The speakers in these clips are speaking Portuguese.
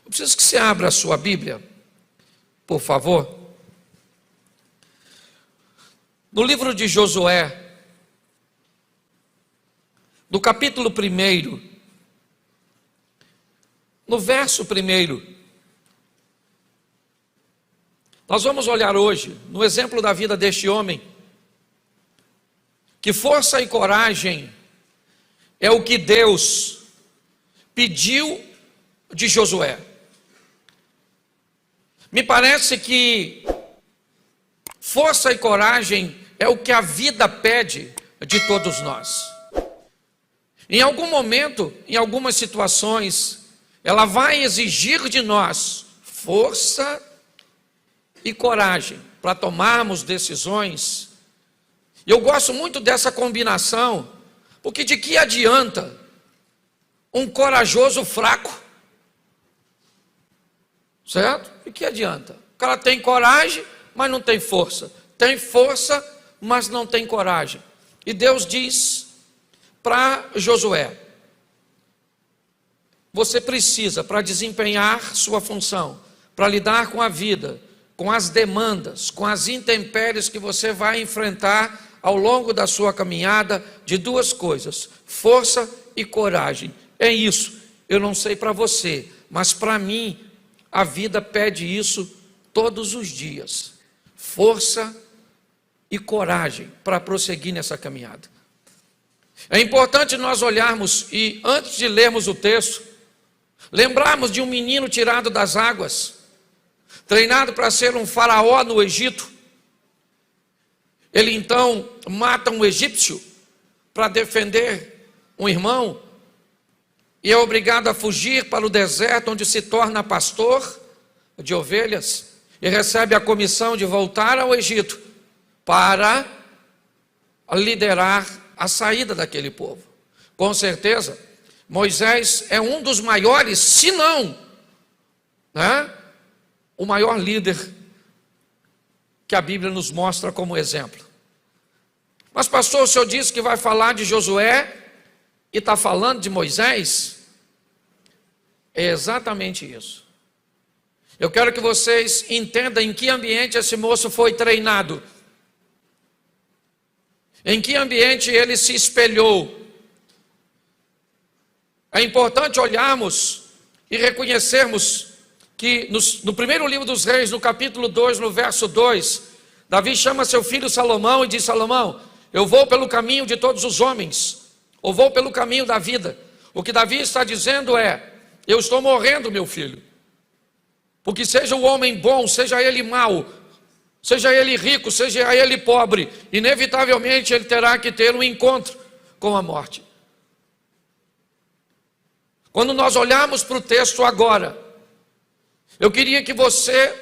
Eu preciso que você abra a sua Bíblia, por favor. No livro de Josué, no capítulo 1, no verso 1, nós vamos olhar hoje no exemplo da vida deste homem, que força e coragem é o que Deus pediu de Josué. Me parece que força e coragem é o que a vida pede de todos nós. Em algum momento, em algumas situações, ela vai exigir de nós força e coragem para tomarmos decisões. Eu gosto muito dessa combinação, porque de que adianta um corajoso fraco? Certo? De que adianta? O cara tem coragem, mas não tem força. Tem força, mas não tem coragem. E Deus diz para Josué: você precisa, para desempenhar sua função, para lidar com a vida, com as demandas, com as intempéries que você vai enfrentar ao longo da sua caminhada, de duas coisas: força e coragem. É isso. Eu não sei para você, mas para mim a vida pede isso todos os dias: força e coragem para prosseguir nessa caminhada. É importante nós olharmos e, antes de lermos o texto, lembrarmos de um menino tirado das águas, treinado para ser um faraó no Egito. Ele então mata um egípcio para defender um irmão e é obrigado a fugir para o deserto, onde se torna pastor de ovelhas e recebe a comissão de voltar ao Egito para liderar a saída daquele povo. Com certeza, Moisés é um dos maiores, se não, o maior líder que a Bíblia nos mostra como exemplo. Mas pastor, o senhor disse que vai falar de Josué e está falando de Moisés? É exatamente isso. Eu quero que vocês entendam em que ambiente esse moço foi treinado, em que ambiente ele se espelhou. É importante olharmos e reconhecermos que no primeiro livro dos Reis, no capítulo 2, no verso 2, Davi chama seu filho Salomão e diz: Salomão, eu vou pelo caminho de todos os homens, ou vou pelo caminho da vida. O que Davi está dizendo é: eu estou morrendo, meu filho, porque seja o homem bom, seja ele mau, seja ele rico, seja ele pobre, inevitavelmente ele terá que ter um encontro com a morte. Quando nós olharmos para o texto agora, eu queria que você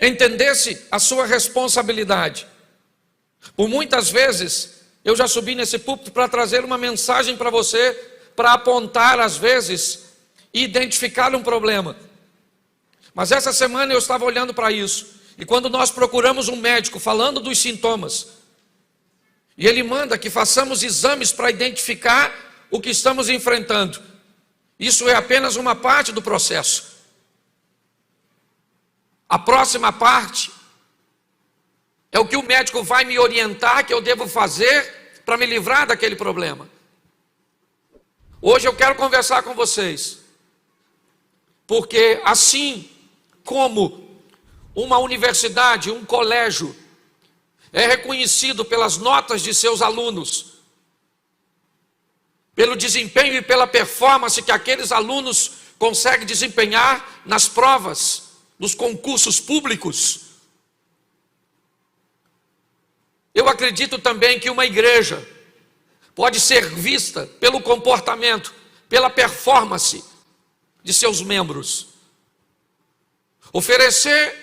entendesse a sua responsabilidade. Por muitas vezes, eu já subi nesse púlpito para trazer uma mensagem para você, para apontar às vezes e identificar um problema. Mas essa semana eu estava olhando para isso, e quando nós procuramos um médico falando dos sintomas, e ele manda que façamos exames para identificar o que estamos enfrentando, isso é apenas uma parte do processo. A próxima parte é o que o médico vai me orientar que eu devo fazer para me livrar daquele problema. Hoje eu quero conversar com vocês, porque assim como uma universidade, um colégio, é reconhecido pelas notas de seus alunos, pelo desempenho e pela performance que aqueles alunos conseguem desempenhar nas provas, nos concursos públicos, eu acredito também que uma igreja pode ser vista pelo comportamento, pela performance de seus membros. Oferecer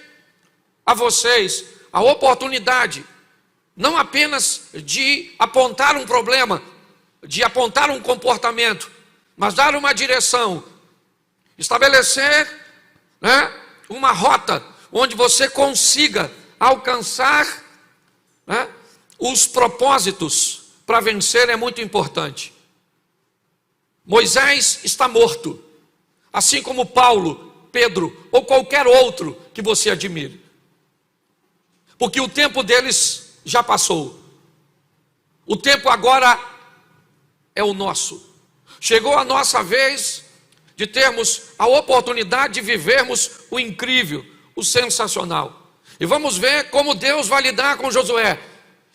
a vocês a oportunidade, não apenas de apontar um problema, de apontar um comportamento, mas dar uma direção, estabelecer, uma rota onde você consiga alcançar os propósitos para vencer. É muito importante. Moisés está morto, Assim como Paulo, Pedro ou qualquer outro que você admire. Porque o tempo deles já passou. O tempo agora é o nosso. Chegou a nossa vez de termos a oportunidade de vivermos o incrível, o sensacional. E vamos ver como Deus vai lidar com Josué.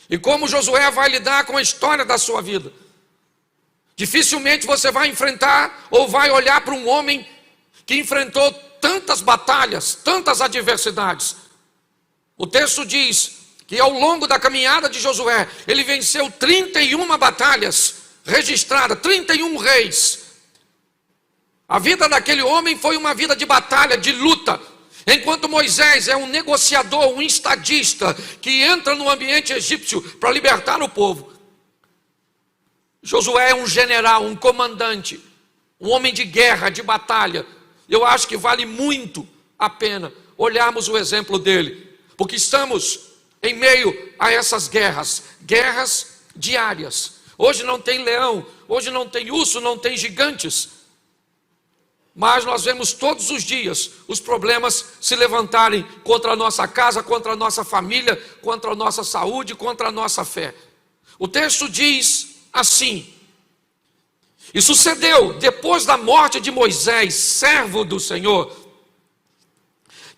E como Josué vai lidar com a história da sua vida. Dificilmente você vai enfrentar ou vai olhar para um homem que enfrentou tantas batalhas, tantas adversidades. O texto diz que ao longo da caminhada de Josué, ele venceu 31 batalhas registradas, 31 reis. A vida daquele homem foi uma vida de batalha, de luta. Enquanto Moisés é um negociador, um estadista, que entra no ambiente egípcio para libertar o povo. Josué é um general, um comandante, um homem de guerra, de batalha. Eu acho que vale muito a pena olharmos o exemplo dele. Porque estamos em meio a essas guerras diárias. Hoje não tem leão, hoje não tem urso, não tem gigantes. Mas nós vemos todos os dias os problemas se levantarem contra a nossa casa, contra a nossa família, contra a nossa saúde, contra a nossa fé. O texto diz assim: e sucedeu, depois da morte de Moisés, servo do Senhor,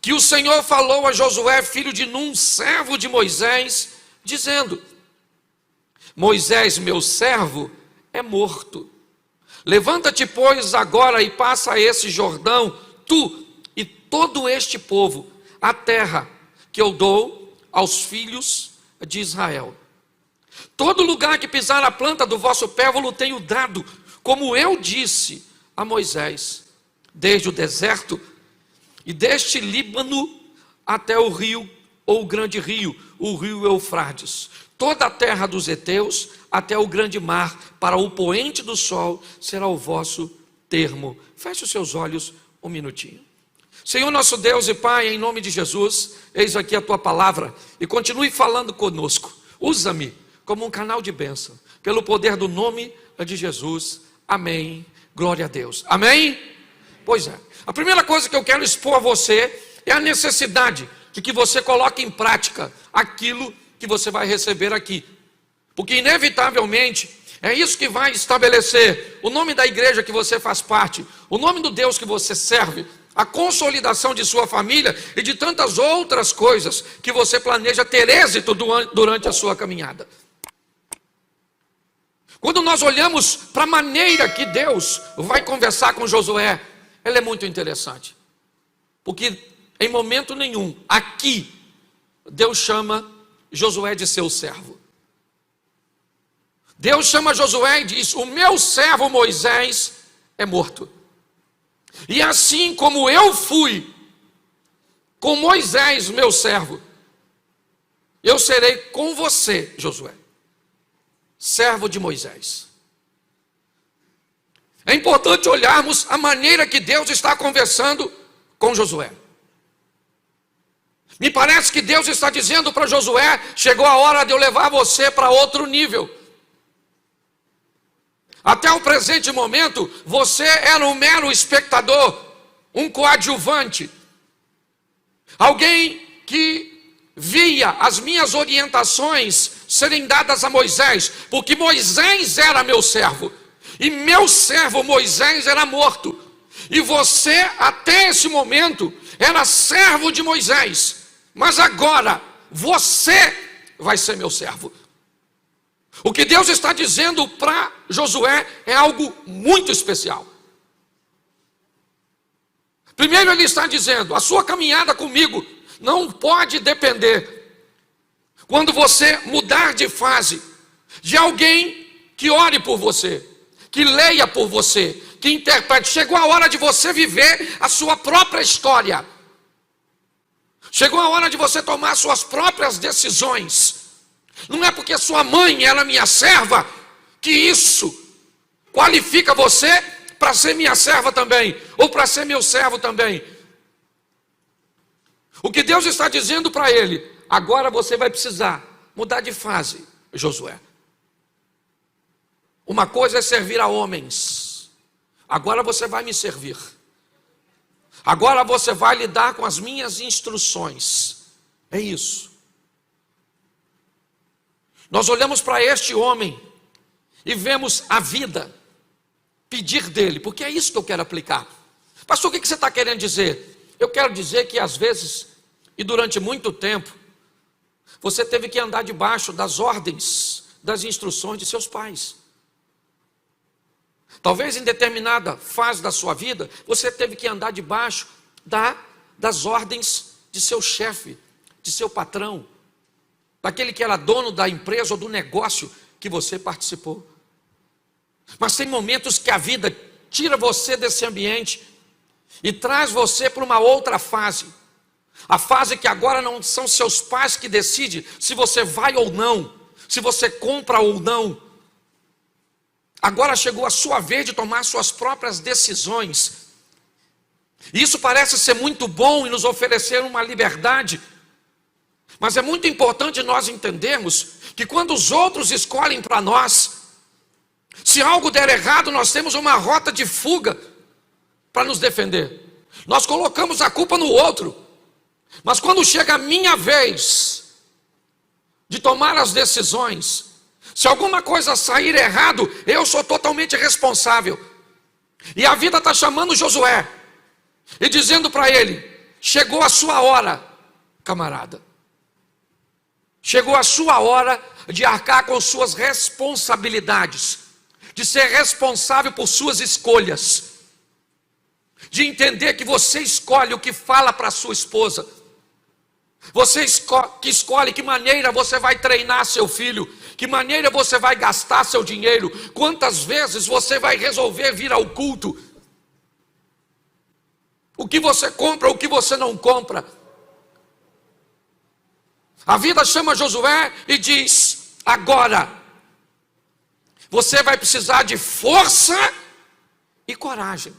que o Senhor falou a Josué, filho de Num, servo de Moisés, dizendo: Moisés, meu servo, é morto. Levanta-te, pois, agora e passa esse Jordão, tu e todo este povo, a terra que eu dou aos filhos de Israel. Todo lugar que pisar a planta do vosso pé, eu tenho dado, como eu disse a Moisés, desde o deserto e deste Líbano até o rio, ou o grande rio, o rio Eufrates. Toda a terra dos heteus, até o grande mar, para o poente do sol, será o vosso termo. Feche os seus olhos um minutinho. Senhor nosso Deus e Pai, em nome de Jesus, eis aqui a Tua palavra, e continue falando conosco. Usa-me como um canal de bênção, pelo poder do nome de Jesus. Amém. Glória a Deus. Amém? Pois é. A primeira coisa que eu quero expor a você é a necessidade de que você coloque em prática aquilo que você vai receber aqui. Porque inevitavelmente é isso que vai estabelecer o nome da igreja que você faz parte, o nome do Deus que você serve, a consolidação de sua família e de tantas outras coisas que você planeja ter êxito durante a sua caminhada. Quando nós olhamos para a maneira que Deus vai conversar com Josué, ela é muito interessante. Porque em momento nenhum, aqui, Deus chama Josué de seu servo. Deus chama Josué e diz: o meu servo Moisés é morto. E assim como eu fui com Moisés, meu servo, eu serei com você, Josué, servo de Moisés. É importante olharmos a maneira que Deus está conversando com Josué. Me parece que Deus está dizendo para Josué: chegou a hora de eu levar você para outro nível. Até o presente momento, você era um mero espectador, um coadjuvante, alguém que via as minhas orientações serem dadas a Moisés, porque Moisés era meu servo, e meu servo Moisés era morto, e você até esse momento era servo de Moisés, mas agora você vai ser meu servo. O que Deus está dizendo para Josué é algo muito especial. Primeiro ele está dizendo: a sua caminhada comigo não pode depender, quando você mudar de fase, de alguém que ore por você, que leia por você, que interprete. Chegou a hora de você viver a sua própria história. Chegou a hora de você tomar suas próprias decisões. Não é porque sua mãe era minha serva que isso qualifica você para ser minha serva também, ou para ser meu servo também. O que Deus está dizendo para ele: agora você vai precisar mudar de fase, Josué. Uma coisa é servir a homens, agora você vai me servir. Agora você vai lidar com as minhas instruções. É isso. Nós olhamos para este homem e vemos a vida pedir dele, porque é isso que eu quero aplicar. Pastor, o que você está querendo dizer? Eu quero dizer que às vezes, e durante muito tempo, você teve que andar debaixo das ordens, das instruções de seus pais. Talvez em determinada fase da sua vida, você teve que andar debaixo das ordens de seu chefe, de seu patrão, daquele que era dono da empresa ou do negócio que você participou. Mas tem momentos que a vida tira você desse ambiente e traz você para uma outra fase. A fase que agora não são seus pais que decidem se você vai ou não, se você compra ou não. Agora chegou a sua vez de tomar suas próprias decisões. Isso parece ser muito bom e nos oferecer uma liberdade. Mas é muito importante nós entendermos que quando os outros escolhem para nós, se algo der errado, nós temos uma rota de fuga para nos defender. Nós colocamos a culpa no outro. Mas quando chega a minha vez de tomar as decisões, se alguma coisa sair errado, eu sou totalmente responsável. E a vida está chamando Josué e dizendo para ele: chegou a sua hora, camarada. Chegou a sua hora de arcar com suas responsabilidades, de ser responsável por suas escolhas, de entender que você escolhe o que fala para sua esposa, você que escolhe que maneira você vai treinar seu filho, que maneira você vai gastar seu dinheiro, quantas vezes você vai resolver vir ao culto, o que você compra, o que você não compra. A vida chama Josué e diz: agora você vai precisar de força e coragem.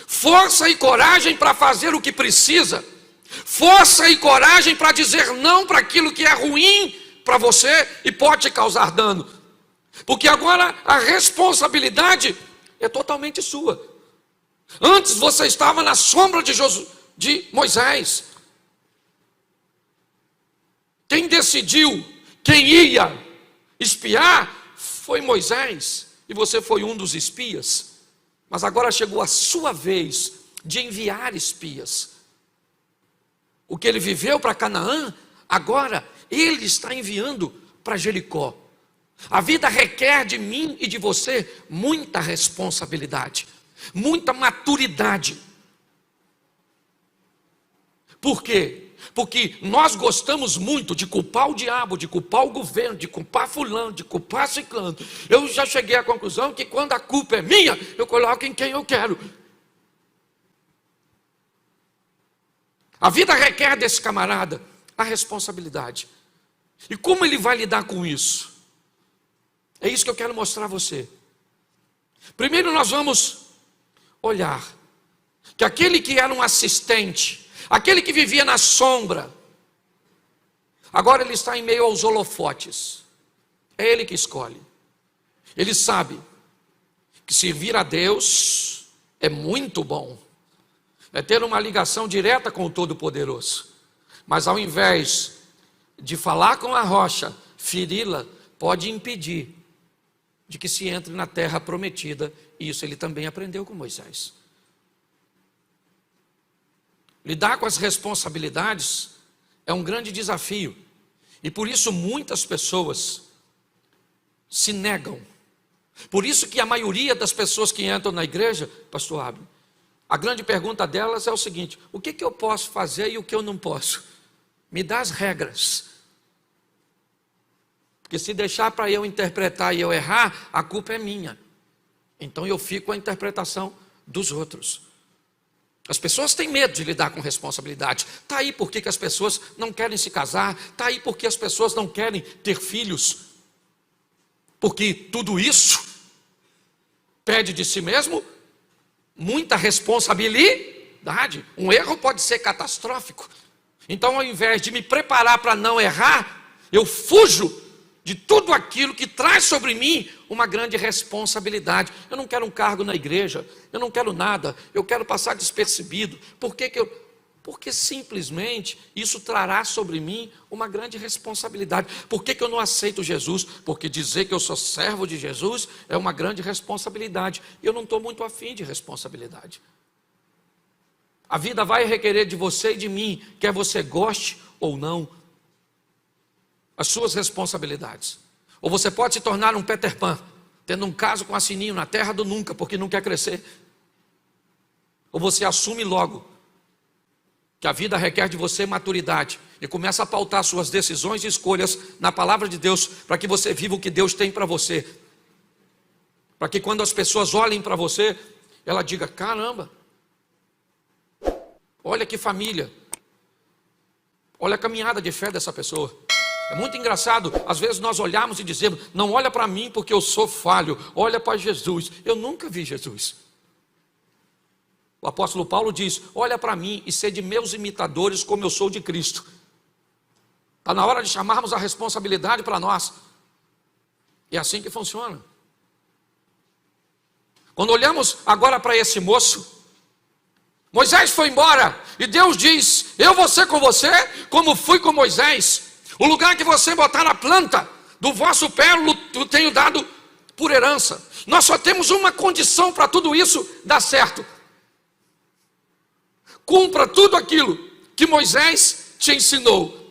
Força e coragem para fazer o que precisa. Força e coragem para dizer não para aquilo que é ruim para você e pode te causar dano. Porque agora a responsabilidade é totalmente sua. Antes você estava na sombra de Moisés. Quem decidiu quem ia espiar foi Moisés, e você foi um dos espias. Mas agora chegou a sua vez de enviar espias. O que ele viveu para Canaã, agora ele está enviando para Jericó. A vida requer de mim e de você muita responsabilidade, muita maturidade. Por quê? Porque nós gostamos muito de culpar o diabo, de culpar o governo, de culpar fulano, de culpar ciclano. Eu já cheguei à conclusão que quando a culpa é minha, eu coloco em quem eu quero. A vida requer desse camarada a responsabilidade. E como ele vai lidar com isso? É isso que eu quero mostrar a você. Primeiro nós vamos olhar que aquele que era um assistente, aquele que vivia na sombra, agora ele está em meio aos holofotes. É ele que escolhe. Ele sabe que servir a Deus é muito bom, é ter uma ligação direta com o Todo-Poderoso. Mas ao invés de falar com a rocha, feri-la, pode impedir de que se entre na terra prometida. E isso ele também aprendeu com Moisés. Lidar com as responsabilidades é um grande desafio. E por isso muitas pessoas se negam. Por isso que a maioria das pessoas que entram na igreja, pastor Abner, a grande pergunta delas é o seguinte: o que eu posso fazer e o que eu não posso? Me dá as regras. Porque se deixar para eu interpretar e eu errar, a culpa é minha. Então eu fico com a interpretação dos outros. As pessoas têm medo de lidar com responsabilidade. Está aí porque que as pessoas não querem se casar. Está aí porque as pessoas não querem ter filhos. Porque tudo isso pede de si mesmo muita responsabilidade. Um erro pode ser catastrófico. Então, ao invés de me preparar para não errar, eu fujo de tudo aquilo que traz sobre mim uma grande responsabilidade. Eu não quero um cargo na igreja, eu não quero nada, eu quero passar despercebido. Porque simplesmente isso trará sobre mim uma grande responsabilidade. Por que eu não aceito Jesus? Porque dizer que eu sou servo de Jesus é uma grande responsabilidade. E eu não estou muito afim de responsabilidade. A vida vai requerer de você e de mim, quer você goste ou não, as suas responsabilidades. Ou você pode se tornar um Peter Pan, tendo um caso com a Sininho na terra do nunca, porque não quer crescer. Ou você assume logo que a vida requer de você maturidade e começa a pautar suas decisões e escolhas na palavra de Deus, para que você viva o que Deus tem para você. Para que quando as pessoas olhem para você, ela diga: caramba, olha que família, olha a caminhada de fé dessa pessoa. É muito engraçado, às vezes nós olhamos e dizemos: não olha para mim porque eu sou falho, olha para Jesus. Eu nunca vi Jesus. O apóstolo Paulo diz: olha para mim e sede meus imitadores como eu sou de Cristo. Está na hora de chamarmos a responsabilidade para nós. É assim que funciona. Quando olhamos agora para esse moço, Moisés foi embora e Deus diz: eu vou ser com você como fui com Moisés. O lugar que você botar a planta do vosso pé eu tenho dado por herança. Nós só temos uma condição para tudo isso dar certo: cumpra tudo aquilo que Moisés te ensinou.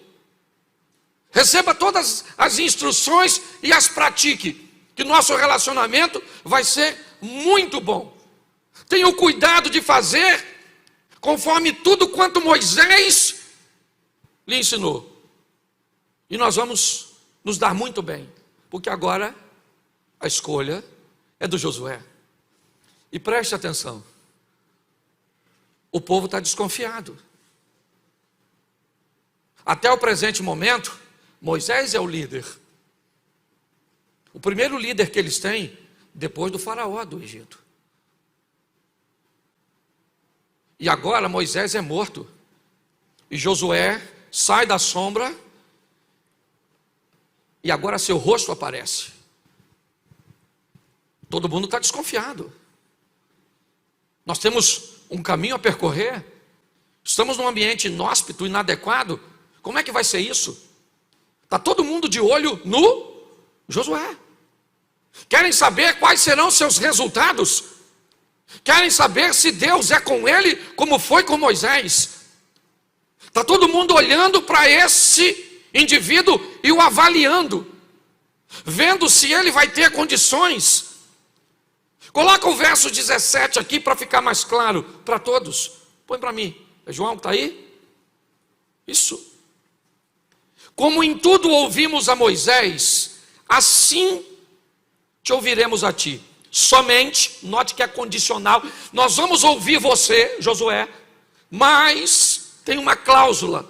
Receba todas as instruções e as pratique, que nosso relacionamento vai ser muito bom. Tenha o cuidado de fazer conforme tudo quanto Moisés lhe ensinou. E nós vamos nos dar muito bem, porque agora a escolha é do Josué. E preste atenção, o povo está desconfiado. Até o presente momento, Moisés é o líder. O primeiro líder que eles têm, depois do faraó do Egito. E agora Moisés é morto. E Josué sai da sombra. E agora seu rosto aparece. Todo mundo está desconfiado. Nós temos um caminho a percorrer. Estamos num ambiente inóspito, inadequado. Como é que vai ser isso? Está todo mundo de olho no Josué. Querem saber quais serão seus resultados? Querem saber se Deus é com ele como foi com Moisés? Está todo mundo olhando para esse indivíduo e o avaliando, vendo se ele vai ter condições. Coloca o verso 17 aqui para ficar mais claro para todos. Põe para mim. É João que está aí? Isso. Como em tudo ouvimos a Moisés, assim te ouviremos a ti. Somente, note que é condicional, nós vamos ouvir você, Josué, mas tem uma cláusula.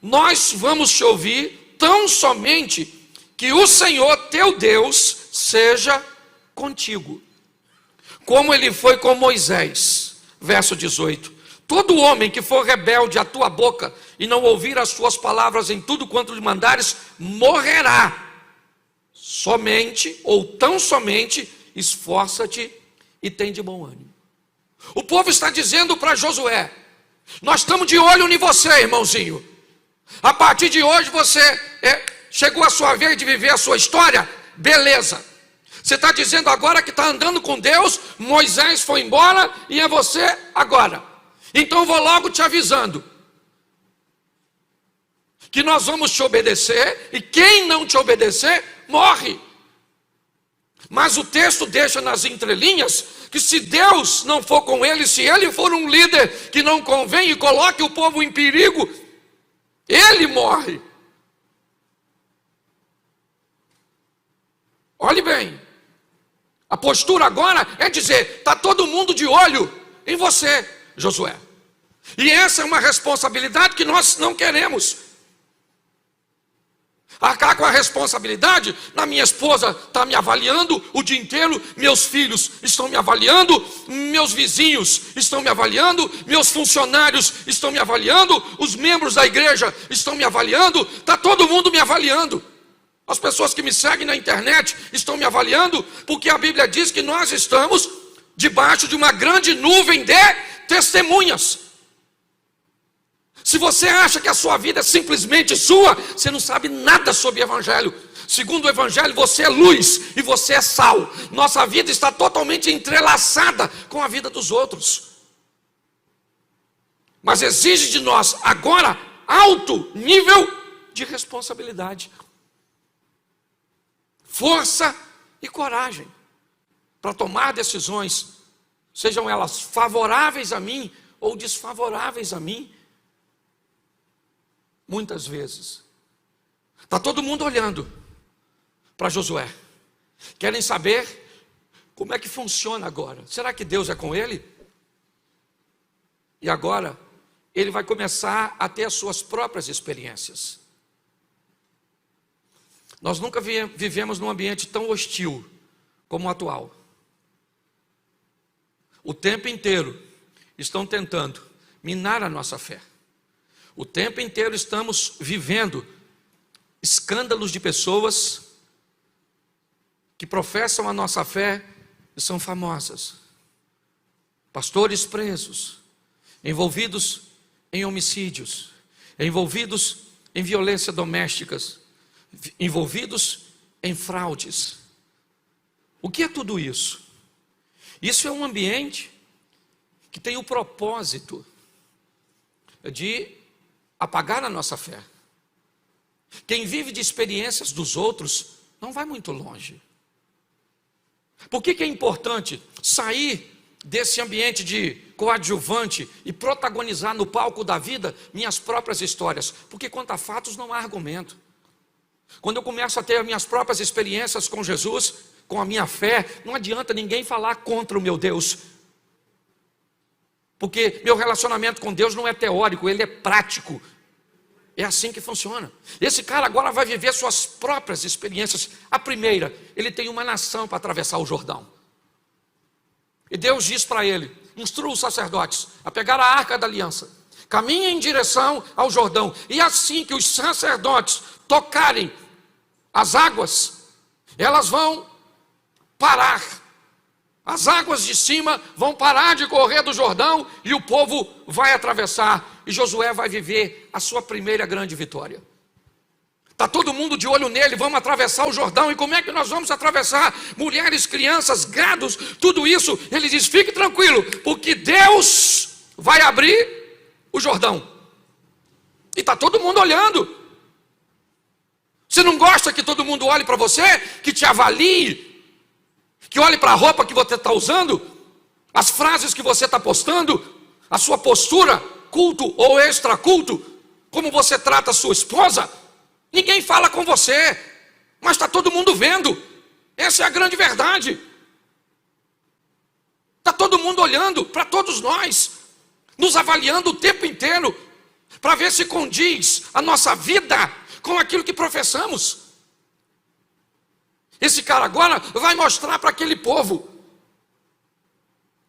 Nós vamos te ouvir tão somente que o Senhor teu Deus seja contigo, como ele foi com Moisés. Verso 18: todo homem que for rebelde à tua boca e não ouvir as tuas palavras em tudo quanto lhe mandares, morrerá. Somente, ou tão somente, esforça-te e tem de bom ânimo. O povo está dizendo para Josué: nós estamos de olho em você, irmãozinho. A partir de hoje você chegou a sua vez de viver a sua história, beleza. Você está dizendo agora que está andando com Deus, Moisés foi embora e é você agora. Então vou logo te avisando que nós vamos te obedecer, e quem não te obedecer, morre. Mas o texto deixa nas entrelinhas que se Deus não for com ele, se ele for um líder que não convém e coloque o povo em perigo, ele morre. Olhe bem, a postura agora é dizer: está todo mundo de olho em você, Josué. E essa é uma responsabilidade que nós não queremos. Arcar com a responsabilidade, minha esposa está me avaliando o dia inteiro, meus filhos estão me avaliando, meus vizinhos estão me avaliando, meus funcionários estão me avaliando, os membros da igreja estão me avaliando, está todo mundo me avaliando. As pessoas que me seguem na internet estão me avaliando, porque a Bíblia diz que nós estamos debaixo de uma grande nuvem de testemunhas. Se você acha que a sua vida é simplesmente sua, você não sabe nada sobre o Evangelho. Segundo o Evangelho, você é luz e você é sal. Nossa vida está totalmente entrelaçada com a vida dos outros. Mas exige de nós agora alto nível de responsabilidade, força e coragem para tomar decisões, sejam elas favoráveis a mim ou desfavoráveis a mim. Muitas vezes está todo mundo olhando para Josué, querem saber como é que funciona agora. Será que Deus é com ele? E agora ele vai começar a ter as suas próprias experiências. Nós nunca vivemos num ambiente tão hostil como o atual. O tempo inteiro estão tentando minar a nossa fé. O tempo inteiro estamos vivendo escândalos de pessoas que professam a nossa fé e são famosas. Pastores presos, envolvidos em homicídios, envolvidos em violência domésticas, envolvidos em fraudes. O que é tudo isso? Isso é um ambiente que tem o propósito de apagar a nossa fé. Quem vive de experiências dos outros não vai muito longe. Por que é importante sair desse ambiente de coadjuvante e protagonizar no palco da vida minhas próprias histórias? Porque quanto a fatos não há argumento. Quando eu começo a ter minhas próprias experiências com Jesus, com a minha fé, não adianta ninguém falar contra o meu Deus. Porque meu relacionamento com Deus não é teórico, ele é prático. É assim que funciona. Esse cara agora vai viver suas próprias experiências. A primeira, ele tem uma nação para atravessar o Jordão. E Deus diz para ele: instrua os sacerdotes a pegar a arca da aliança, caminhem em direção ao Jordão, e assim que os sacerdotes tocarem as águas, elas vão parar. As águas de cima vão parar de correr do Jordão e o povo vai atravessar. E Josué vai viver a sua primeira grande vitória. Está todo mundo de olho nele, vamos atravessar o Jordão. E como é que nós vamos atravessar? Mulheres, crianças, gados, tudo isso. Ele diz: fique tranquilo, porque Deus vai abrir o Jordão. E está todo mundo olhando. Você não gosta que todo mundo olhe para você, que te avalie, que olhe para a roupa que você está usando, as frases que você está postando, a sua postura, culto ou extraculto, como você trata a sua esposa? Ninguém fala com você, mas está todo mundo vendo. Essa é a grande verdade. Está todo mundo olhando para todos nós, nos avaliando o tempo inteiro, para ver se condiz a nossa vida com aquilo que professamos. Esse cara agora vai mostrar para aquele povo,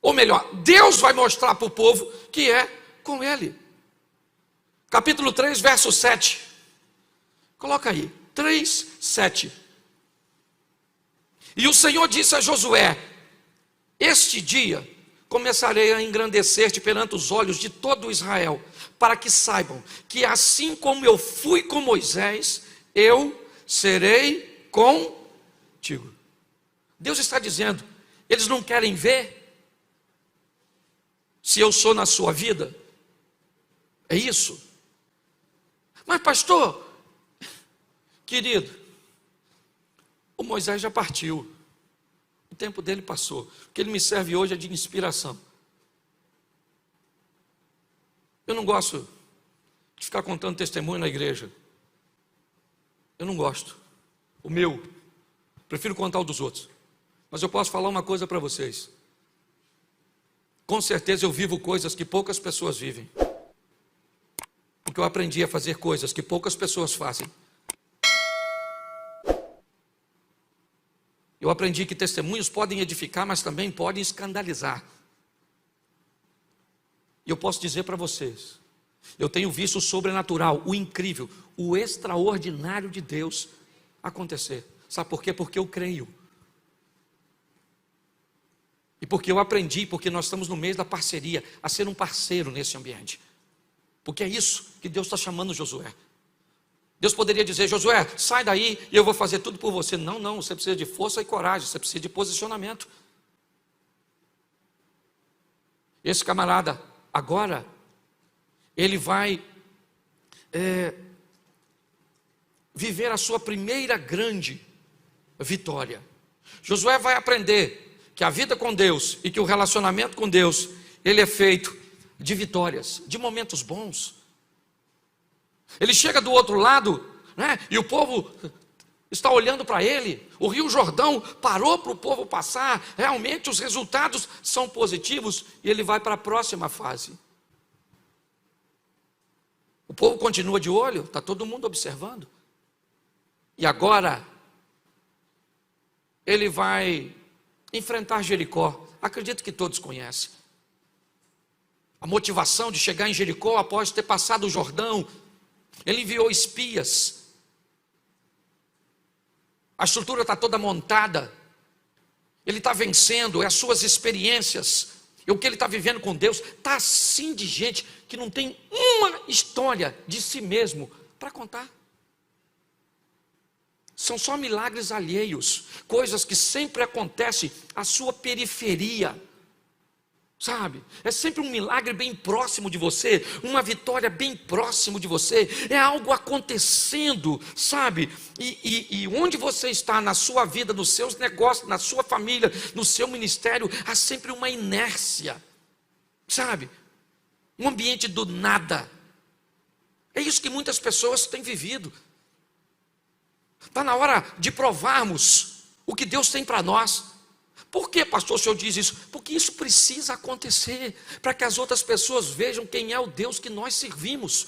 ou melhor, Deus vai mostrar para o povo que é com ele. Capítulo 3, verso 7. Coloca aí, 3, 7. E o Senhor disse a Josué: este dia começarei a engrandecer-te perante os olhos de todo Israel, para que saibam que assim como eu fui com Moisés, eu serei contigo. Deus está dizendo: eles não querem ver se eu sou na sua vida? É isso? Mas pastor, querido, o Moisés já partiu, o tempo dele passou. O que ele me serve hoje é de inspiração. Eu não gosto de ficar contando testemunho na igreja. Eu não gosto. O meu, prefiro contar o dos outros. Mas eu posso falar uma coisa para vocês. Com certeza eu vivo coisas que poucas pessoas vivem. Porque eu aprendi a fazer coisas que poucas pessoas fazem. Eu aprendi que testemunhos podem edificar, mas também podem escandalizar. E eu posso dizer para vocês, eu tenho visto o sobrenatural, o incrível, o extraordinário de Deus acontecer. Sabe por quê? Porque eu creio. E porque eu aprendi, porque nós estamos no meio da parceria, a ser um parceiro nesse ambiente. Porque é isso que Deus está chamando Josué. Deus poderia dizer: Josué, sai daí e eu vou fazer tudo por você. Não, não, você precisa de força e coragem, você precisa de posicionamento. Esse camarada, agora, ele vai viver a sua primeira grande vitória. Josué vai aprender que a vida com Deus e que o relacionamento com Deus, ele é feito de vitórias, de momentos bons. Ele chega do outro lado, né, e o povo está olhando para ele. O Rio Jordão parou para o povo passar. Realmente os resultados são positivos. E ele vai para a próxima fase. O povo continua de olho, está todo mundo observando. E agora ele vai enfrentar Jericó. Acredito que todos conhecem. A motivação de chegar em Jericó após ter passado o Jordão. Ele enviou espias. A estrutura está toda montada. Ele está vencendo, é as suas experiências. E o que ele está vivendo com Deus. Está assim de gente que não tem uma história de si mesmo para contar. São só milagres alheios. Coisas que sempre acontecem à sua periferia. Sabe, é sempre um milagre bem próximo de você, uma vitória bem próximo de você, é algo acontecendo, sabe, e onde você está na sua vida, nos seus negócios, na sua família, no seu ministério, há sempre uma inércia, sabe, um ambiente do nada. É isso que muitas pessoas têm vivido. Está na hora de provarmos o que Deus tem para nós. Por que, pastor, o senhor diz isso? Porque isso precisa acontecer, para que as outras pessoas vejam quem é o Deus que nós servimos.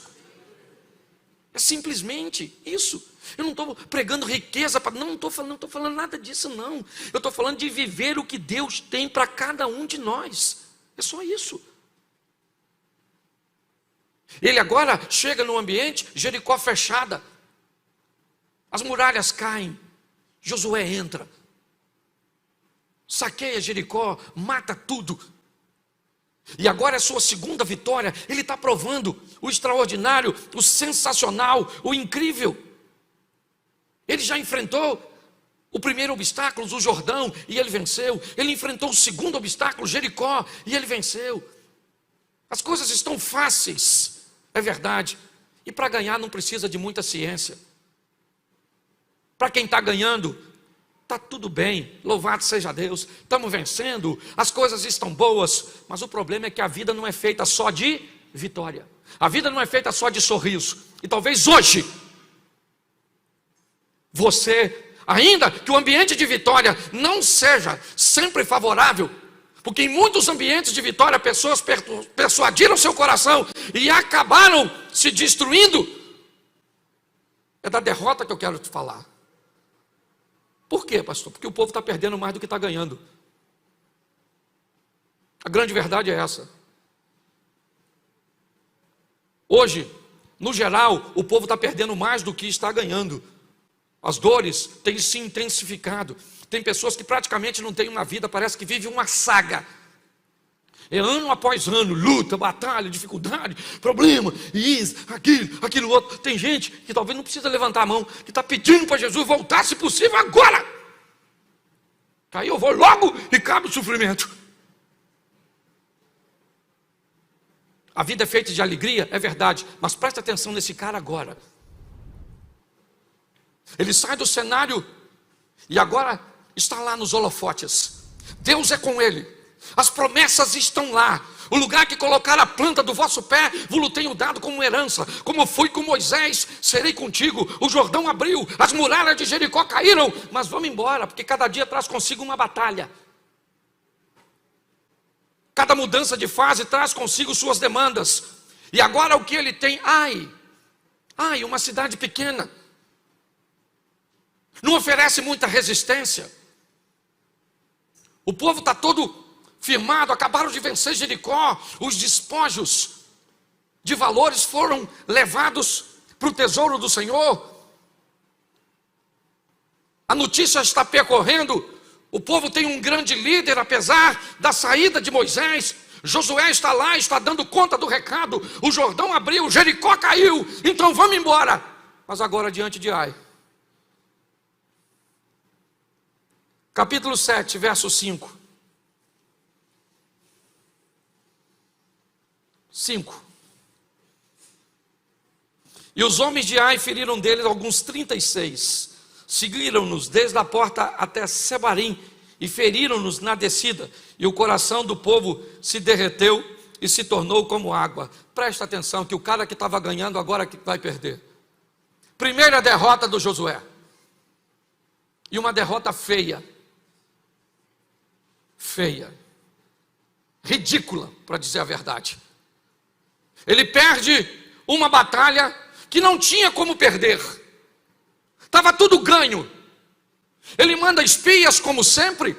É simplesmente isso. Eu não estou pregando riqueza, não estou falando nada disso, não. Eu estou falando de viver o que Deus tem para cada um de nós. É só isso. Ele agora chega no ambiente, Jericó fechada. As muralhas caem. Josué entra. Saqueia Jericó, mata tudo. E agora é a sua segunda vitória. Ele está provando o extraordinário, o sensacional, o incrível. Ele já enfrentou o primeiro obstáculo, o Jordão, e ele venceu. Ele enfrentou o segundo obstáculo, Jericó, e ele venceu. As coisas estão fáceis, é verdade. E para ganhar não precisa de muita ciência. Para quem está ganhando, está tudo bem, louvado seja Deus, estamos vencendo, as coisas estão boas, mas o problema é que a vida não é feita só de vitória, a vida não é feita só de sorriso, e talvez hoje, você, ainda que o ambiente de vitória não seja sempre favorável, porque em muitos ambientes de vitória, pessoas persuadiram seu coração e acabaram se destruindo, é da derrota que eu quero te falar. Por quê, pastor? Porque o povo está perdendo mais do que está ganhando. A grande verdade é essa. Hoje, no geral, o povo está perdendo mais do que está ganhando. As dores têm se intensificado. Tem pessoas que praticamente não têm uma vida, parece que vivem uma saga. É ano após ano, luta, batalha, dificuldade, problema, isso, aquilo outro. Tem gente que talvez não precisa levantar a mão, que está pedindo para Jesus voltar, se possível, agora. Aí eu vou logo e cabe o sofrimento. A vida é feita de alegria, é verdade, mas presta atenção nesse cara agora. Ele sai do cenário e agora está lá nos holofotes. Deus é com ele. As promessas estão lá. O lugar que colocar a planta do vosso pé, vos tenho dado como herança. Como fui com Moisés, serei contigo. O Jordão abriu, as muralhas de Jericó caíram. Mas vamos embora, porque cada dia traz consigo uma batalha. Cada mudança de fase traz consigo suas demandas. E agora o que ele tem? Ai, uma cidade pequena. Não oferece muita resistência. O povo está todo firmado, acabaram de vencer Jericó, os despojos de valores foram levados para o tesouro do Senhor. A notícia está percorrendo, o povo tem um grande líder, apesar da saída de Moisés. Josué está lá, está dando conta do recado. O Jordão abriu, Jericó caiu, então vamos embora. Mas agora diante de Ai. Capítulo 7, verso 5. 5. E os homens de Ai feriram deles alguns 36. Seguiram-nos desde a porta até Sebarim e feriram-nos na descida. E o coração do povo se derreteu e se tornou como água. Presta atenção que o cara que estava ganhando agora que vai perder. Primeira derrota do Josué. E uma derrota feia. Feia. Ridícula, para dizer a verdade. Ele perde uma batalha que não tinha como perder. Estava tudo ganho. Ele manda espias como sempre.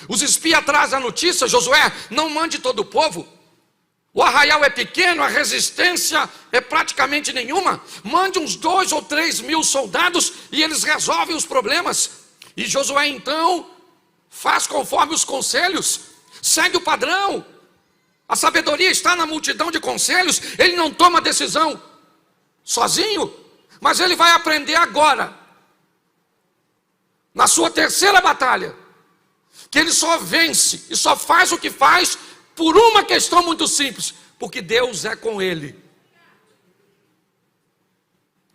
Os espias trazem a notícia: Josué, não mande todo o povo. O arraial é pequeno, a resistência é praticamente nenhuma. Mande uns 2 ou 3 mil soldados e eles resolvem os problemas. E Josué então faz conforme os conselhos, segue o padrão. A sabedoria está na multidão de conselhos. Ele não toma decisão sozinho, mas ele vai aprender agora, na sua terceira batalha, que ele só vence e só faz o que faz por uma questão muito simples: porque Deus é com ele.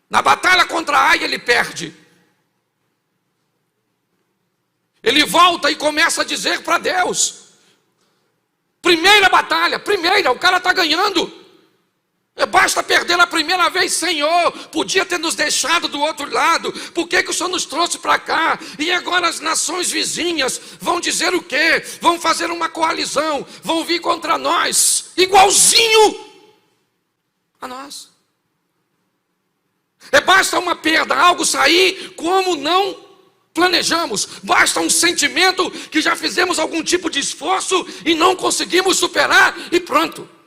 Na batalha contra Ai ele perde. Ele volta e começa a dizer para Deus: primeira batalha, o cara está ganhando. Basta perder na primeira vez. Senhor, podia ter nos deixado do outro lado. Por que o Senhor nos trouxe para cá? E agora as nações vizinhas vão dizer o quê? Vão fazer uma coalizão, vão vir contra nós, igualzinho a nós. Basta uma perda, algo sair como não planejamos. Basta um sentimento que já fizemos algum tipo de esforço e não conseguimos superar e pronto.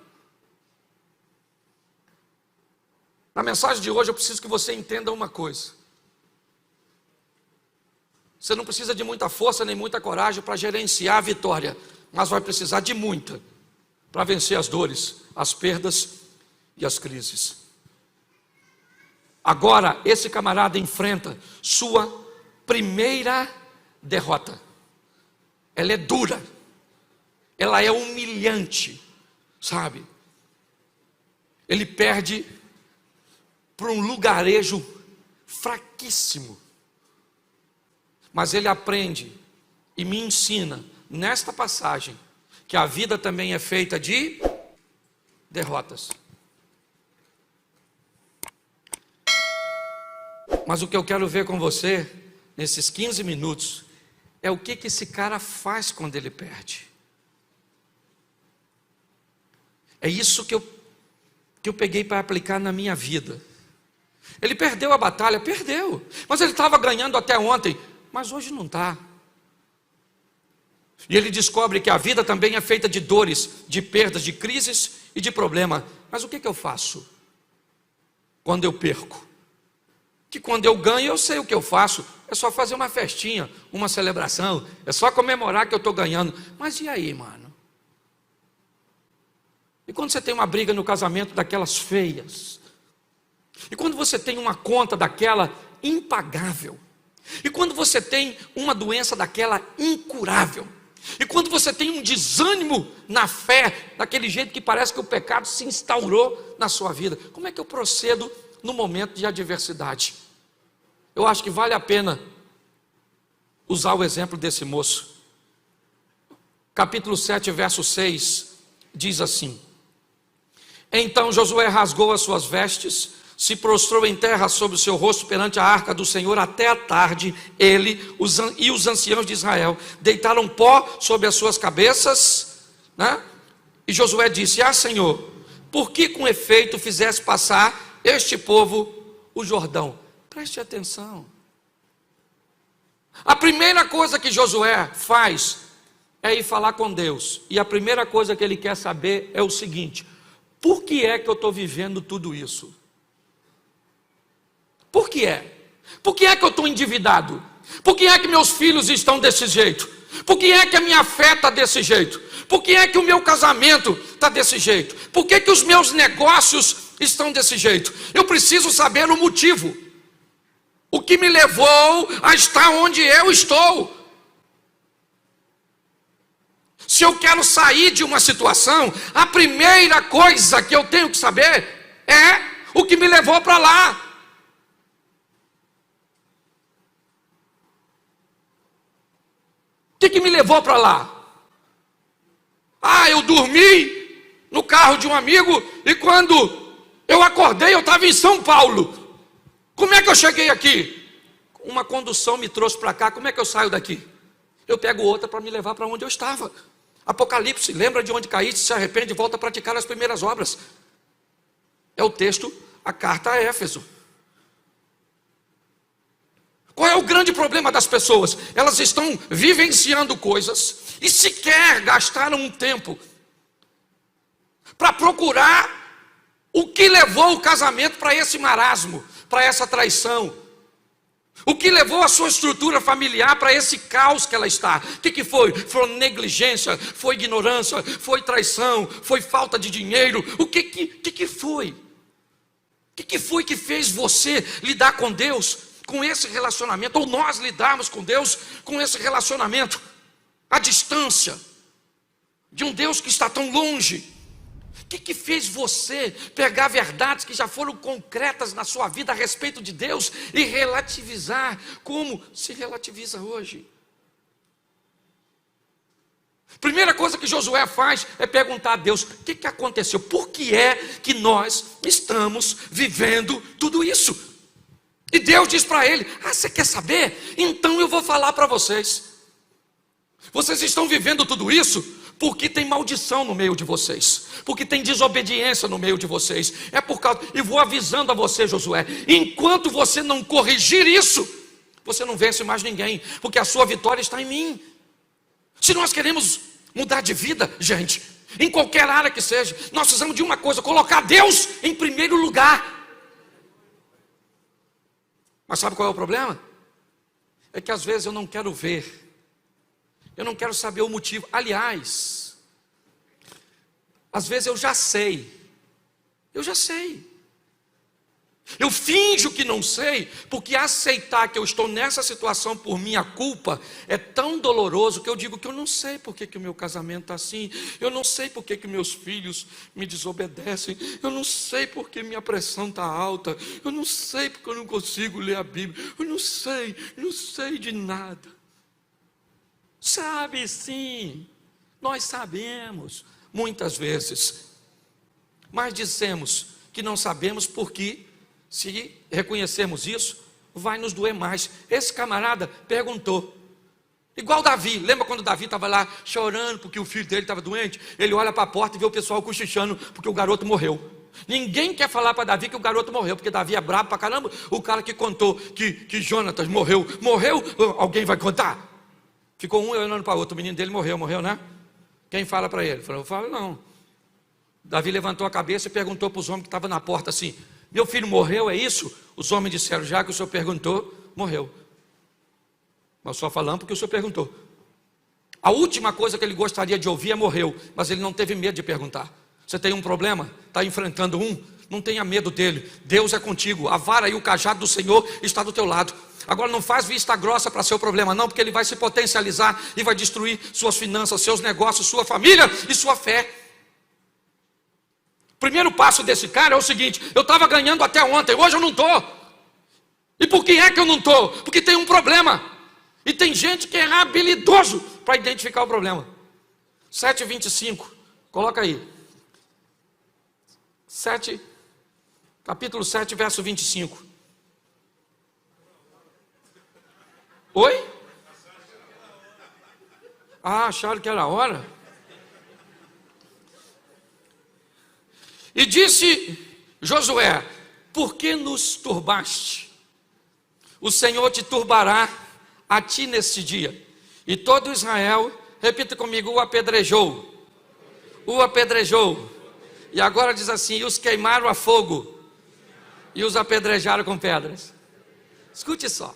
Na mensagem de hoje eu preciso que você entenda uma coisa. Você não precisa de muita força nem muita coragem para gerenciar a vitória, mas vai precisar de muita para vencer as dores, as perdas e as crises. Agora esse camarada enfrenta sua primeira derrota. Ela é dura, ela é humilhante, sabe? Ele perde para um lugarejo fraquíssimo, mas ele aprende e me ensina nesta passagem que a vida também é feita de derrotas. Mas o que eu quero ver com você nesses 15 minutos é o que esse cara faz quando ele perde. É isso que eu peguei para aplicar na minha vida. Ele perdeu a batalha, perdeu, mas ele estava ganhando até ontem, mas hoje não está. E ele descobre que a vida também é feita de dores, de perdas, de crises e de problemas. Mas o que eu faço quando eu perco? Que quando eu ganho eu sei o que eu faço. É só fazer uma festinha, uma celebração, é só comemorar que eu estou ganhando. Mas e aí, mano? E quando você tem uma briga no casamento daquelas feias? E quando você tem uma conta daquela impagável? E quando você tem uma doença daquela incurável? E quando você tem um desânimo na fé, daquele jeito que parece que o pecado se instaurou na sua vida? Como é que eu procedo no momento de adversidade? Eu acho que vale a pena usar o exemplo desse moço. Capítulo 7, verso 6, diz assim: Então Josué rasgou as suas vestes, se prostrou em terra sobre o seu rosto perante a arca do Senhor até a tarde. Ele e os anciãos de Israel deitaram pó sobre as suas cabeças, né? E Josué disse: Senhor, por que com efeito fizeste passar este povo o Jordão? Preste atenção. A primeira coisa que Josué faz é ir falar com Deus. E a primeira coisa que ele quer saber é o seguinte: por que é que eu estou vivendo tudo isso? Por que é? Por que é que eu estou endividado? Por que é que meus filhos estão desse jeito? Por que é que a minha fé está desse jeito? Por que é que o meu casamento está desse jeito? Por que os meus negócios estão desse jeito? Eu preciso saber o motivo. O que me levou a estar onde eu estou. Se eu quero sair de uma situação, a primeira coisa que eu tenho que saber é o que me levou para lá. O que me levou para lá? Eu dormi no carro de um amigo e quando eu acordei eu estava em São Paulo. Como é que eu cheguei aqui? Uma condução me trouxe para cá, como é que eu saio daqui? Eu pego outra para me levar para onde eu estava. Apocalipse, lembra de onde caíste, se arrepende e volta a praticar as primeiras obras. É o texto, a carta a Éfeso. Qual é o grande problema das pessoas? Elas estão vivenciando coisas e sequer gastaram um tempo para procurar o que levou o casamento para esse marasmo, para essa traição. O que levou a sua estrutura familiar para esse caos que ela está? O que foi? Foi negligência, foi ignorância, foi traição, foi falta de dinheiro. O que foi? O que foi que fez você lidar com Deus com esse relacionamento, ou nós lidarmos com Deus com esse relacionamento à distância de um Deus que está tão longe? O que fez você pegar verdades que já foram concretas na sua vida a respeito de Deus e relativizar como se relativiza hoje? Primeira coisa que Josué faz é perguntar a Deus: o que aconteceu? Por que é que nós estamos vivendo tudo isso? E Deus diz para ele: você quer saber? Então eu vou falar para vocês. Vocês estão vivendo tudo isso porque tem maldição no meio de vocês, porque tem desobediência no meio de vocês. É por causa, e vou avisando a você, Josué, enquanto você não corrigir isso, você não vence mais ninguém, porque a sua vitória está em mim. Se nós queremos mudar de vida, gente, em qualquer área que seja, nós precisamos de uma coisa: colocar Deus em primeiro lugar. Mas sabe qual é o problema? É que às vezes eu não quero ver, eu não quero saber o motivo. Aliás, às vezes eu já sei. Eu finjo que não sei, porque aceitar que eu estou nessa situação por minha culpa é tão doloroso que eu digo que eu não sei porque que o meu casamento está assim, eu não sei porque que meus filhos me desobedecem, eu não sei porque minha pressão está alta, eu não sei porque eu não consigo ler a Bíblia, eu não sei de nada. Sabe sim, nós sabemos muitas vezes, mas dizemos que não sabemos porque, se reconhecermos isso, vai nos doer mais. Esse camarada perguntou, igual Davi. Lembra quando Davi estava lá chorando porque o filho dele estava doente? Ele olha para a porta e vê o pessoal cochichando porque o garoto morreu. Ninguém quer falar para Davi que o garoto morreu, porque Davi é brabo para caramba. O cara que contou que Jonatas morreu, alguém vai contar? Ficou um olhando para o outro, o menino dele morreu, né? Quem fala para ele? Falou: eu falo não. Davi levantou a cabeça e perguntou para os homens que estavam na porta assim: meu filho morreu, é isso? Os homens disseram: já que o senhor perguntou, morreu. Mas só falando porque o senhor perguntou. A última coisa que ele gostaria de ouvir é morreu, mas ele não teve medo de perguntar. Você tem um problema? Está enfrentando um? Não tenha medo dele. Deus é contigo. A vara e o cajado do Senhor está do teu lado. Agora não faz vista grossa para seu problema não, porque ele vai se potencializar e vai destruir suas finanças, seus negócios, sua família e sua fé. Primeiro passo desse cara é o seguinte: eu estava ganhando até ontem, hoje eu não estou. E por que é que eu não estou? Porque tem um problema. E tem gente que é habilidoso para identificar o problema. 7:25, coloca aí. Capítulo 7, verso 25. Oi? Acharam que era a hora? E disse Josué: por que nos turbaste? O Senhor te turbará a ti neste dia. E todo Israel, repita comigo, o apedrejou. O apedrejou. E agora diz assim: e os queimaram a fogo, e os apedrejaram com pedras. Escute só.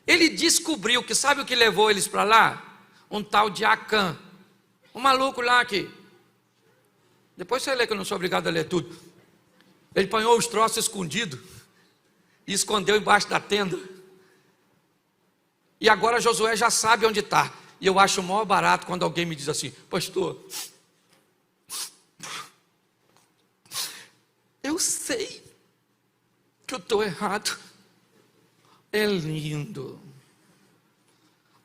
Ele descobriu que sabe o que levou eles para lá? Um tal de Acã, um maluco lá que, depois você lê que eu não sou obrigado a ler tudo. Ele apanhou os troços escondidos e escondeu embaixo da tenda. E agora Josué já sabe onde está. E eu acho maior barato quando alguém me diz assim: pastor, eu sei que eu estou errado. É lindo.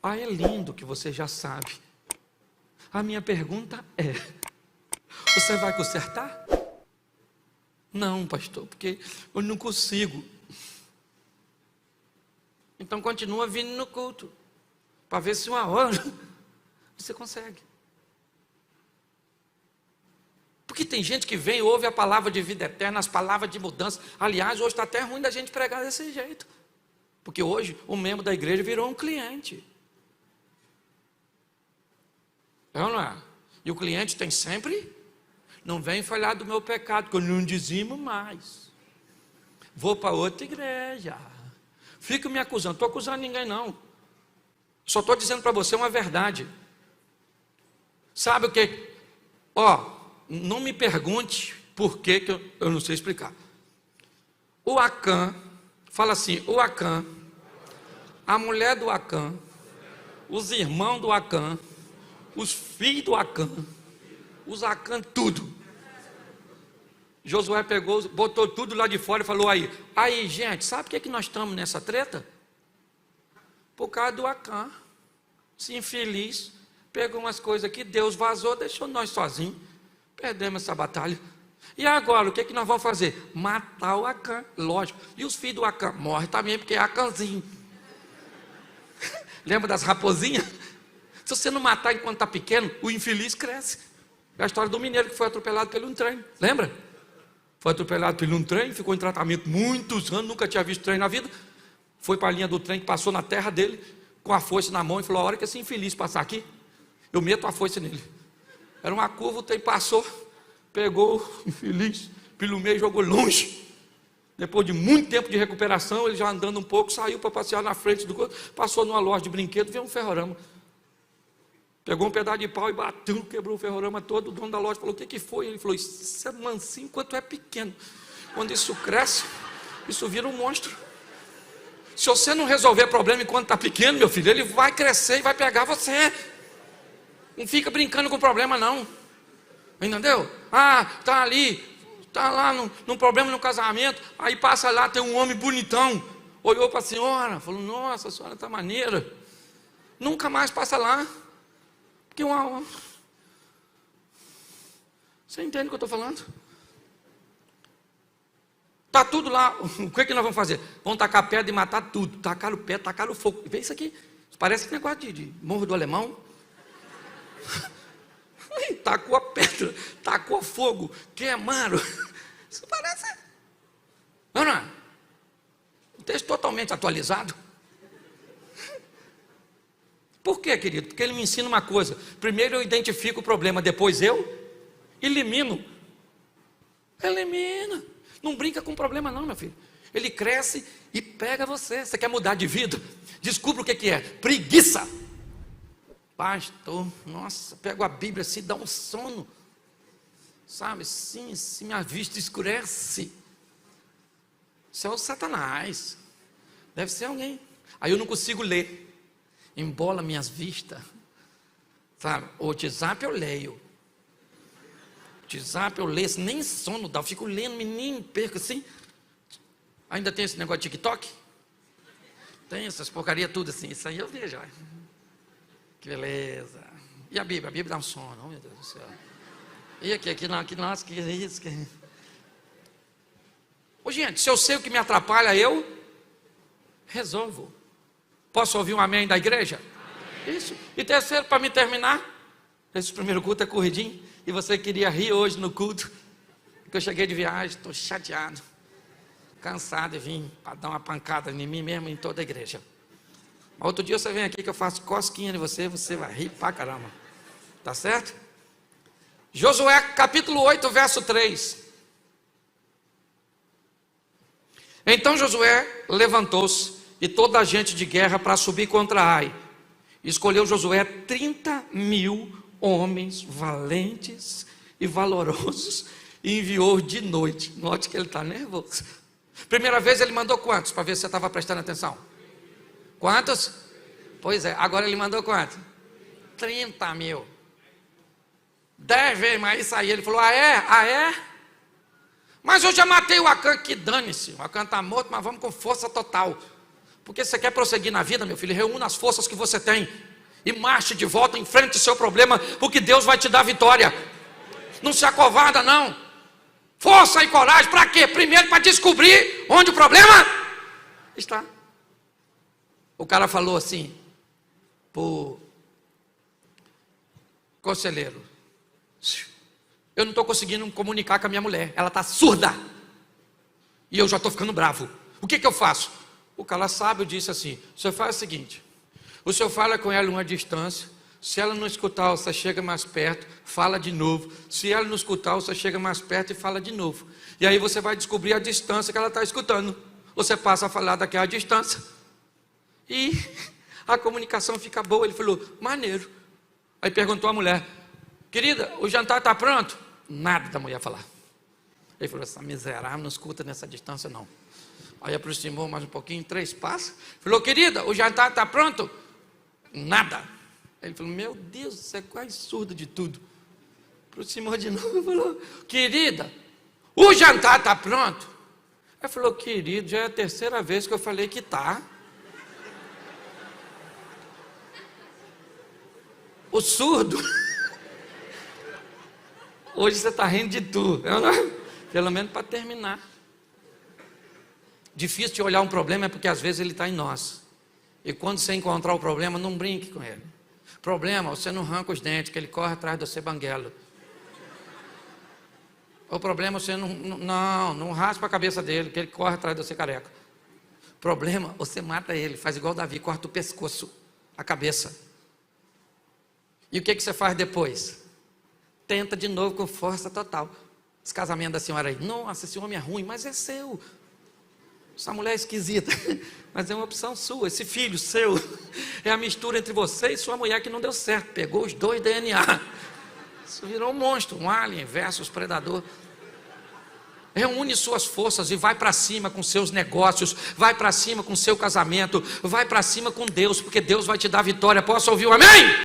Ah, é lindo que você já sabe. A minha pergunta é: você vai consertar? Não, pastor, porque eu não consigo. Então continua vindo no culto, para ver se uma hora você consegue. Porque tem gente que vem e ouve a palavra de vida eterna, as palavras de mudança. Aliás, hoje está até ruim da gente pregar desse jeito. Porque hoje o membro da igreja virou um cliente. É ou não é? E o cliente tem sempre: não vem falar do meu pecado, que eu não dizimo mais. Vou para outra igreja. Fica me acusando. Não estou acusando ninguém, não. Só estou dizendo para você uma verdade. Sabe o que? Não me pergunte por que eu não sei explicar. O Acã, fala assim, o Acã, a mulher do Acã, os irmãos do Acã, os filhos do Acã, os Acã, tudo. Josué pegou, botou tudo lá de fora e falou: aí gente, sabe por que nós estamos nessa treta? Por causa do Acã, esse infeliz, pegou umas coisas aqui, Deus vazou, deixou nós sozinhos, perdemos essa batalha. E agora, o que nós vamos fazer? Matar o Acã, lógico. E os filhos do Acã morrem também, porque é Acãzinho. Lembra das raposinhas? Se você não matar enquanto está pequeno, o infeliz cresce. É a história do mineiro que foi atropelado pelo um trem, lembra? Foi atropelado pelo um trem, ficou em tratamento muitos anos, nunca tinha visto trem na vida. Foi para a linha do trem que passou na terra dele, com a foice na mão, e falou: a hora que esse infeliz passar aqui, eu meto a foice nele. Era uma curva, o trem passou, pegou o infeliz pelo meio e jogou longe. Depois de muito tempo de recuperação, ele já andando um pouco, saiu para passear na frente do corpo, passou numa loja de brinquedos, veio um ferrorama. Pegou um pedaço de pau e bateu, quebrou o ferrorama todo. O dono da loja falou: o que foi? Ele falou: isso é mansinho enquanto é pequeno. Quando isso cresce, isso vira um monstro. Se você não resolver problema enquanto está pequeno, meu filho, ele vai crescer e vai pegar você. Não fica brincando com o problema, não. Entendeu? Está ali, está lá num problema no casamento, aí passa lá, tem um homem bonitão, olhou para a senhora, falou: nossa, a senhora está maneira. Nunca mais passa lá. Porque você entende o que eu estou falando? Está tudo lá. O que nós vamos fazer? Vamos tacar pedra e matar tudo. Tacar o pé, tacar o fogo. Vê isso aqui. Parece negócio de Morro do Alemão. Tacou a pedra, tacou fogo, queimaram. Isso parece. Não é? Um texto totalmente atualizado. Por quê, querido? Porque ele me ensina uma coisa: primeiro eu identifico o problema, depois eu elimino. Elimina. Não brinca com o problema não, meu filho. Ele cresce e pega você. Você quer mudar de vida? Descubra o que é. Preguiça. Pastor, nossa, pego a Bíblia assim, dá um sono. Sabe, sim, se minha vista escurece. Isso é o Satanás. Deve ser alguém. Aí eu não consigo ler. Embola minhas vistas, sabe? O WhatsApp eu leio. O WhatsApp eu leio, nem sono dá, eu fico lendo, menino, perco assim. Ainda tem esse negócio de TikTok? Tem essas porcaria tudo assim, isso aí eu vejo. Olha. Que beleza. E a Bíblia dá um sono, oh meu Deus do céu. E aqui nossa, que é isso? Ô gente, se eu sei o que me atrapalha, eu resolvo. Posso ouvir um amém da igreja? Amém. Isso. E terceiro, para me terminar, esse primeiro culto é corridinho, e você queria rir hoje no culto, porque eu cheguei de viagem, estou chateado, cansado e vim para dar uma pancada em mim mesmo e em toda a igreja. Outro dia você vem aqui que eu faço cosquinha em você, você vai rir pra caramba. Tá certo? Josué capítulo 8, verso 3. Então Josué levantou-se e toda a gente de guerra para subir contra Ai. Escolheu Josué 30.000 homens valentes e valorosos e enviou de noite. Note que ele está nervoso. Primeira vez ele mandou quantos? Para ver se você estava prestando atenção. Quantos? Pois é, agora ele mandou quantos? 30.000. 10 vezes mais isso aí. Ele falou, ah é? Mas eu já matei o Acã, que dane-se. O Acã está morto, mas vamos com força total. Porque você quer prosseguir na vida, meu filho, reúna as forças que você tem e marche de volta, enfrente o seu problema, porque Deus vai te dar vitória. Não se acovarda não. Força e coragem, para quê? Primeiro para descobrir onde o problema está. O cara falou assim pro conselheiro, eu não estou conseguindo comunicar com a minha mulher, ela está surda, e eu já estou ficando bravo, o que eu faço? O cara sábio disse assim, o senhor faz o seguinte, o senhor fala com ela uma distância, se ela não escutar, você chega mais perto, fala de novo, se ela não escutar, você chega mais perto e fala de novo, e aí você vai descobrir a distância que ela está escutando, você passa a falar daquela distância, e a comunicação fica boa. Ele falou, maneiro. Aí perguntou a mulher, querida, o jantar está pronto? Nada da mulher falar. Ele falou, essa miserável não escuta nessa distância não. Aí aproximou mais um pouquinho, 3 passos. Falou, querida, o jantar está pronto? Nada. Ele falou, meu Deus, você é quase surdo de tudo. Aproximou de novo e falou, querida, o jantar está pronto? Ele falou, querido, já é a 3ª vez que eu falei que está. O surdo, hoje você está rindo de tudo, pelo menos para terminar. Difícil de olhar um problema é porque às vezes ele está em nós. E quando você encontrar o problema, não brinque com ele. Problema, você não arranca os dentes, que ele corre atrás de você banguelo. O problema, você não raspa a cabeça dele, que ele corre atrás de você careca. Problema, você mata ele, faz igual Davi, corta o pescoço, a cabeça. E o que você faz depois? Tenta de novo com força total. Esse casamento da senhora aí, nossa, esse homem é ruim, mas é seu. Essa mulher é esquisita, mas é uma opção sua. Esse filho seu é a mistura entre você e sua mulher que não deu certo. Pegou os 2 DNA. Isso virou um monstro, um alien versus predador. Reúne suas forças e vai para cima com seus negócios, vai para cima com seu casamento, vai para cima com Deus, porque Deus vai te dar vitória. Posso ouvir um amém?